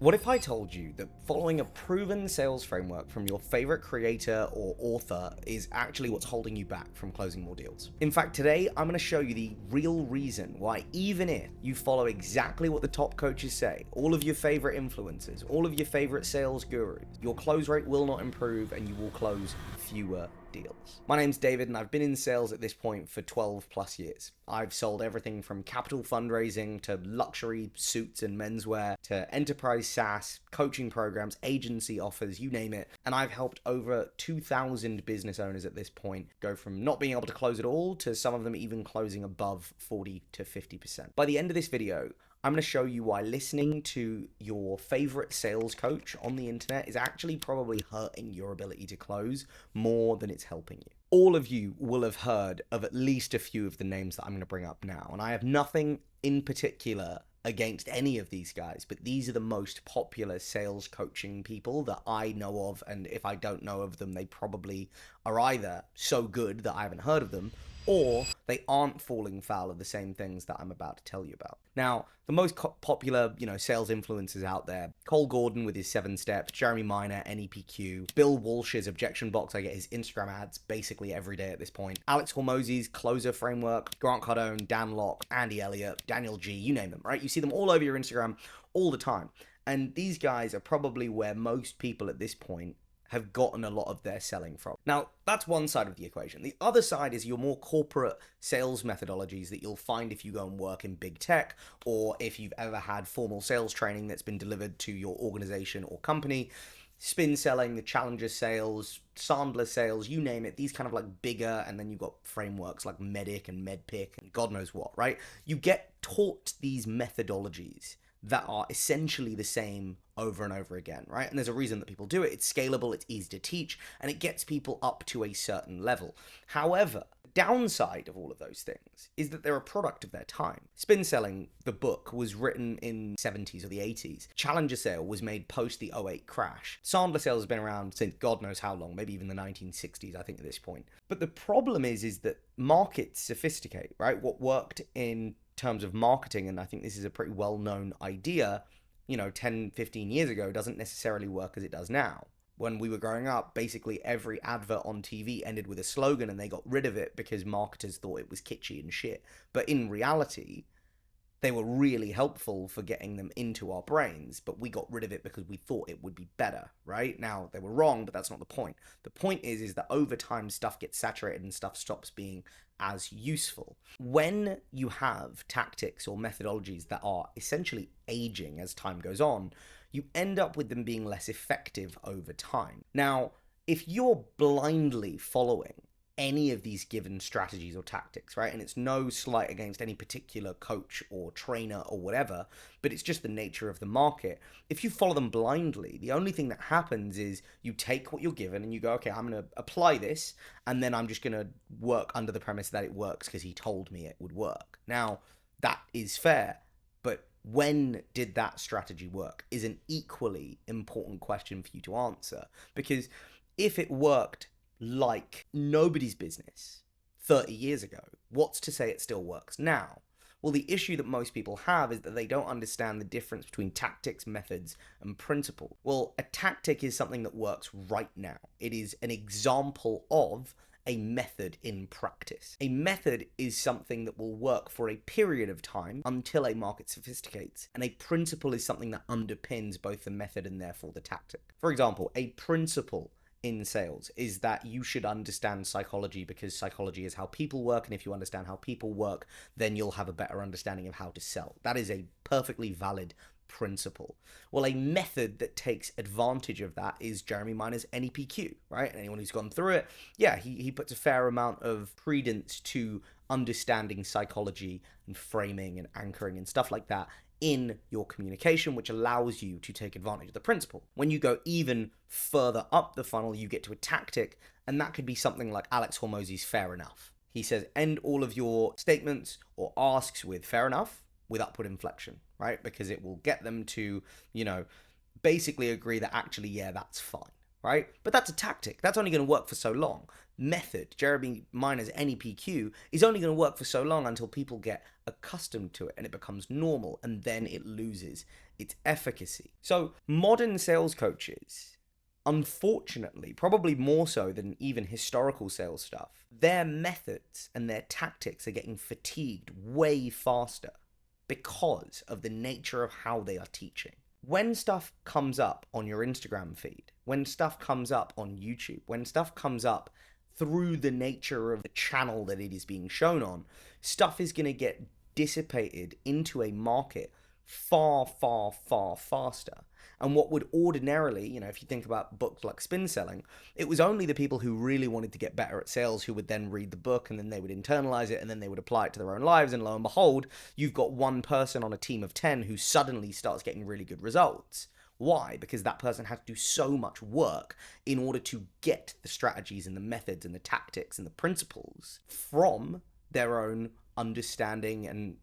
What if I told you that following a proven sales framework from your favorite creator or author is actually what's holding you back from closing more deals? In fact, today I'm going to show you the real reason why, even if you follow exactly what the top coaches say, all of your favorite influencers, all of your favorite sales gurus, your close rate will not improve and you will close fewer deals. My name's David and I've been in sales at this point for 12 plus years. I've sold everything from capital fundraising to luxury suits and menswear to enterprise SaaS, coaching programs, agency offers, you name it. And I've helped over 2,000 business owners at this point go from not being able to close at all to some of them even closing above 40 to 50%. By the end of this video, I'm going to show you why listening to your favorite sales coach on the internet is actually probably hurting your ability to close more than it's helping you. All of you will have heard of at least a few of the names that I'm going to bring up now, and I have nothing in particular against any of these guys, but these are the most popular sales coaching people that I know of, and if I don't know of them, they probably are either so good that I haven't heard of them, or they aren't falling foul of the same things that I'm about to tell you about. Now, the most popular, sales influencers out there, Cole Gordon with his 7 steps, Jeremy Miner, NEPQ, Bill Walsh's objection box, I get his Instagram ads basically every day at this point, Alex Hormozi's closer framework, Grant Cardone, Dan Locke, Andy Elliott, Daniel G, you name them, right? You see them all over your Instagram all the time. And these guys are probably where most people at this point have gotten a lot of their selling from. Now, that's one side of the equation. The other side is your more corporate sales methodologies that you'll find if you go and work in big tech, or if you've ever had formal sales training that's been delivered to your organization or company. Spin selling, the challenger sales, Sandler sales, you name it, these kind of like bigger, and then you've got frameworks like Medic and MedPick and God knows what, right? You get taught these methodologies that are essentially the same over and over again, right? And there's a reason that people do it. It's scalable, it's easy to teach, and it gets people up to a certain level. However, the downside of all of those things is that they're a product of their time. Spin Selling, the book, was written in the 70s or the 80s. Challenger Sale was made post the '08 crash. Sandler Sale has been around since God knows how long, maybe even the 1960s, I think, at this point. But the problem is that markets sophisticate, right? What worked in terms of marketing, and I think this is a pretty well-known idea, 10, 15 years ago doesn't necessarily work as it does now. When we were growing up, basically every advert on TV ended with a slogan and they got rid of it because marketers thought it was kitschy and shit. But in reality, they were really helpful for getting them into our brains, but we got rid of it because we thought it would be better, right? Now, they were wrong, but that's not the point. The point is that over time, stuff gets saturated and stuff stops being as useful. When you have tactics or methodologies that are essentially aging as time goes on, you end up with them being less effective over time. Now, if you're blindly following any of these given strategies or tactics, right? And it's no slight against any particular coach or trainer or whatever, but it's just the nature of the market. If you follow them blindly, the only thing that happens is you take what you're given and you go, okay, I'm going to apply this, and then I'm just going to work under the premise that it works because he told me it would work. Now, that is fair, but when did that strategy work is an equally important question for you to answer, because if it worked like nobody's business 30 years ago, what's to say it still works now? Well, the issue that most people have is that they don't understand the difference between tactics, methods, and principle. Well, a tactic is something that works right now. It is an example of a method in practice. A method is something that will work for a period of time until a market sophisticates, and a principle is something that underpins both the method and therefore the tactic. For example, a principle in sales is that you should understand psychology because psychology is how people work, and if you understand how people work, then you'll have a better understanding of how to sell. That is a perfectly valid principle. Well, a method that takes advantage of that is Jeremy Miner's NEPQ, right? Anyone who's gone through it, yeah, he puts a fair amount of credence to understanding psychology and framing and anchoring and stuff like that in your communication, which allows you to take advantage of the principle. When you go even further up the funnel, you get to a tactic, and that could be something like Alex Hormozi's fair enough. He says, end all of your statements or asks with fair enough with upward inflection, right? Because it will get them to, basically agree that actually, yeah, that's fine. right? But that's a tactic. That's only going to work for so long. Method, Jeremy Miner's NEPQ, is only going to work for so long until people get accustomed to it and it becomes normal, and then it loses its efficacy. So modern sales coaches, unfortunately, probably more so than even historical sales stuff, their methods and their tactics are getting fatigued way faster because of the nature of how they are teaching. When stuff comes up on your Instagram feed, when stuff comes up on YouTube, when stuff comes up through the nature of the channel that it is being shown on, stuff is going to get dissipated into a market far, far, far faster. And what would ordinarily, if you think about books like Spin Selling, it was only the people who really wanted to get better at sales who would then read the book, and then they would internalize it, and then they would apply it to their own lives, and lo and behold, you've got one person on a team of 10 who suddenly starts getting really good results. Why? Because that person has to do so much work in order to get the strategies and the methods and the tactics and the principles from their own understanding and,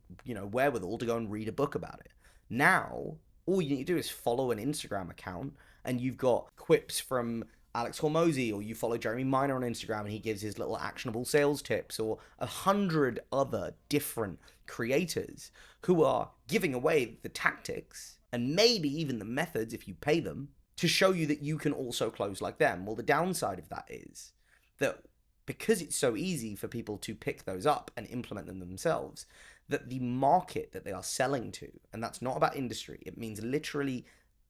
wherewithal to go and read a book about it. Now, all you need to do is follow an Instagram account, and you've got quips from Alex Hormozy, or you follow Jeremy Miner on Instagram and he gives his little actionable sales tips, or 100 other different creators who are giving away the tactics and maybe even the methods if you pay them to show you that you can also close like them. Well, the downside of that is that because it's so easy for people to pick those up and implement them themselves, that the market that they are selling to, and that's not about industry, it means literally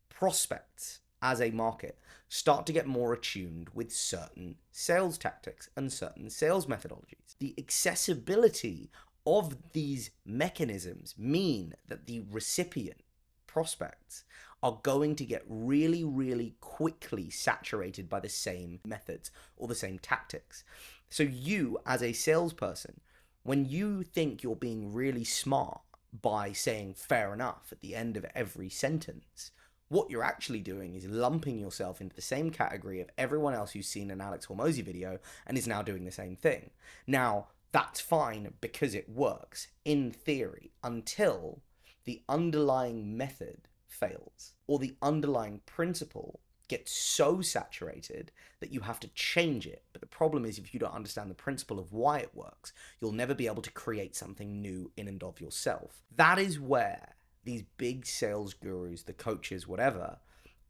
prospects as a market, start to get more attuned with certain sales tactics and certain sales methodologies. The accessibility of these mechanisms mean that the recipient prospects are going to get really, really quickly saturated by the same methods or the same tactics. So you, as a salesperson, when you think you're being really smart by saying fair enough at the end of every sentence, what you're actually doing is lumping yourself into the same category of everyone else who's seen an Alex Hormozy video and is now doing the same thing. Now, that's fine because it works in theory until the underlying method fails or the underlying principle gets so saturated that you have to change it. But the problem is, if you don't understand the principle of why it works, you'll never be able to create something new in and of yourself. That is where these big sales gurus, the coaches, whatever,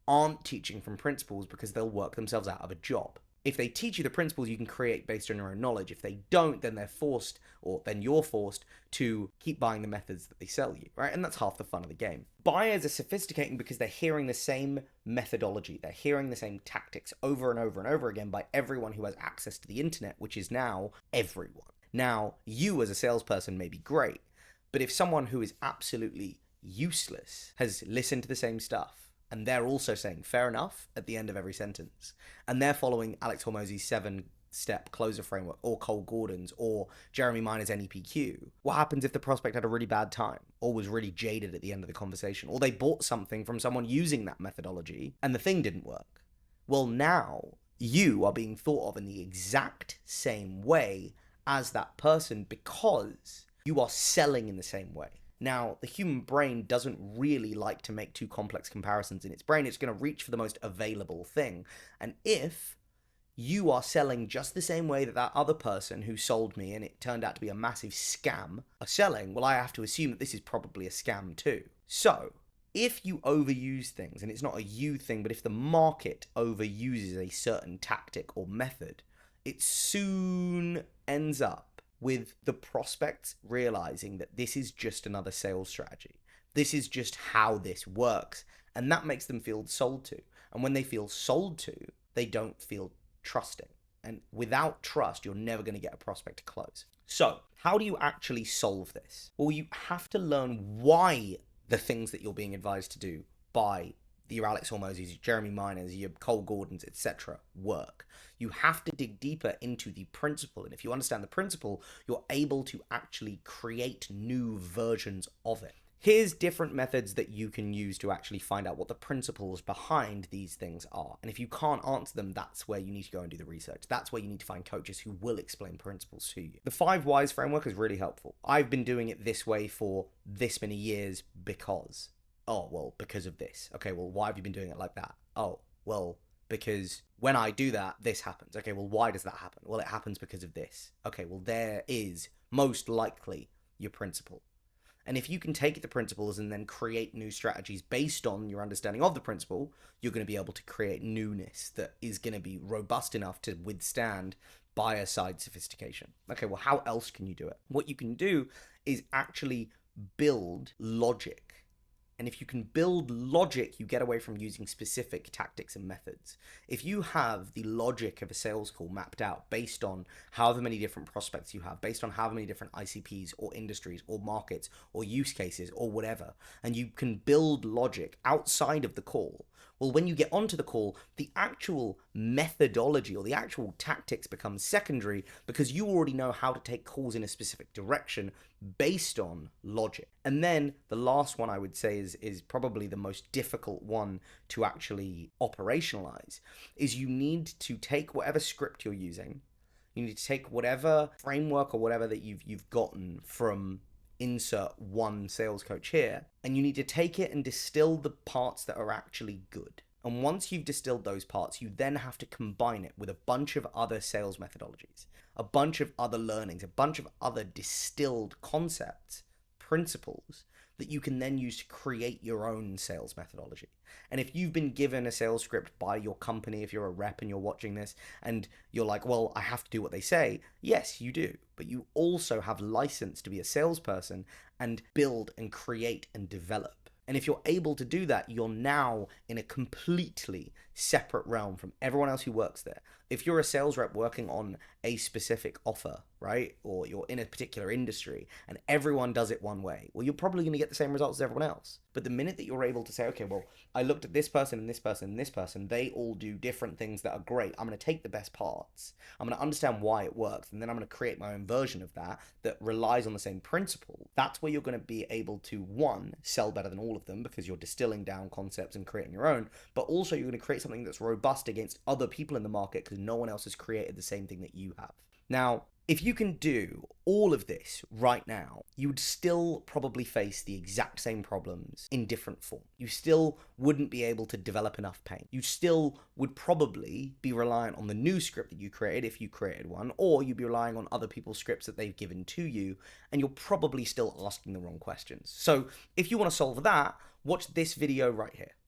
aren't teaching from principles, because they'll work themselves out of a job. If they teach you the principles you can create based on your own knowledge, if they don't, then they're forced, or then you're forced to keep buying the methods that they sell you, right? And that's half the fun of the game. Buyers are sophisticating because they're hearing the same methodology, they're hearing the same tactics over and over and over again by everyone who has access to the internet, which is now everyone. Now, you as a salesperson may be great, but if someone who is absolutely useless has listened to the same stuff, and they're also saying fair enough at the end of every sentence, and they're following Alex Hormozy's 7-step closer framework, or Cole Gordon's, or Jeremy Miner's NEPQ, what happens if the prospect had a really bad time, or was really jaded at the end of the conversation, or they bought something from someone using that methodology and the thing didn't work? Well, now you are being thought of in the exact same way as that person because you are selling in the same way. Now, the human brain doesn't really like to make too complex comparisons in its brain. It's going to reach for the most available thing. And if you are selling just the same way that that other person who sold me and it turned out to be a massive scam are selling, well, I have to assume that this is probably a scam too. So, if you overuse things, and it's not a you thing, but if the market overuses a certain tactic or method, it soon ends up with the prospects realizing that this is just another sales strategy. This is just how this works. And that makes them feel sold to. And when they feel sold to, they don't feel trusting. And without trust, you're never going to get a prospect to close. So, how do you actually solve this? Well, you have to learn why the things that you're being advised to do by your Alex Hormozys, your Jeremy Miners, your Cole Gordons, etc. work. You have to dig deeper into the principle. And if you understand the principle, you're able to actually create new versions of it. Here's different methods that you can use to actually find out what the principles behind these things are. And if you can't answer them, that's where you need to go and do the research. That's where you need to find coaches who will explain principles to you. The 5 Whys framework is really helpful. I've been doing it this way for this many years because... oh, well, because of this. Okay, well, why have you been doing it like that? Oh, well, because when I do that, this happens. Okay, well, why does that happen? Well, it happens because of this. Okay, well, there is most likely your principle. And if you can take the principles and then create new strategies based on your understanding of the principle, you're going to be able to create newness that is going to be robust enough to withstand buyer side sophistication. Okay, well, how else can you do it? What you can do is actually build logic. And if you can build logic, you get away from using specific tactics and methods. If you have the logic of a sales call mapped out based on however many different prospects you have, based on however many different ICPs or industries or markets or use cases or whatever, and you can build logic outside of the call, well, when you get onto the call, the actual methodology or the actual tactics becomes secondary because you already know how to take calls in a specific direction based on logic. And then the last one I would say is probably the most difficult one to actually operationalize, is you need to take whatever script you're using, you need to take whatever framework or whatever that you've gotten from insert one sales coach here, and you need to take it and distill the parts that are actually good. And once you've distilled those parts, you then have to combine it with a bunch of other sales methodologies, a bunch of other learnings, a bunch of other distilled concepts, principles that you can then use to create your own sales methodology. And if you've been given a sales script by your company, if you're a rep and you're watching this and you're like, well, I have to do what they say, yes, you do. But you also have license to be a salesperson and build and create and develop. And if you're able to do that, you're now in a completely separate realm from everyone else who works there. If you're a sales rep working on a specific offer, right, or you're in a particular industry and everyone does it one way, well, you're probably going to get the same results as everyone else. But the minute that you're able to say, okay, well, I looked at this person and this person and this person, they all do different things that are great. I'm going to take the best parts. I'm going to understand why it works. And then I'm going to create my own version of that that relies on the same principle. That's where you're going to be able to, one, sell better than all of them because you're distilling down concepts and creating your own, but also you're going to create something that's robust against other people in the market because no one else has created the same thing that you have. Now, if you can do all of this right now, you would still probably face the exact same problems in different form. You still wouldn't be able to develop enough pain. You still would probably be reliant on the new script that you created if you created one, or you'd be relying on other people's scripts that they've given to you, and you're probably still asking the wrong questions. So if you want to solve that, watch this video right here.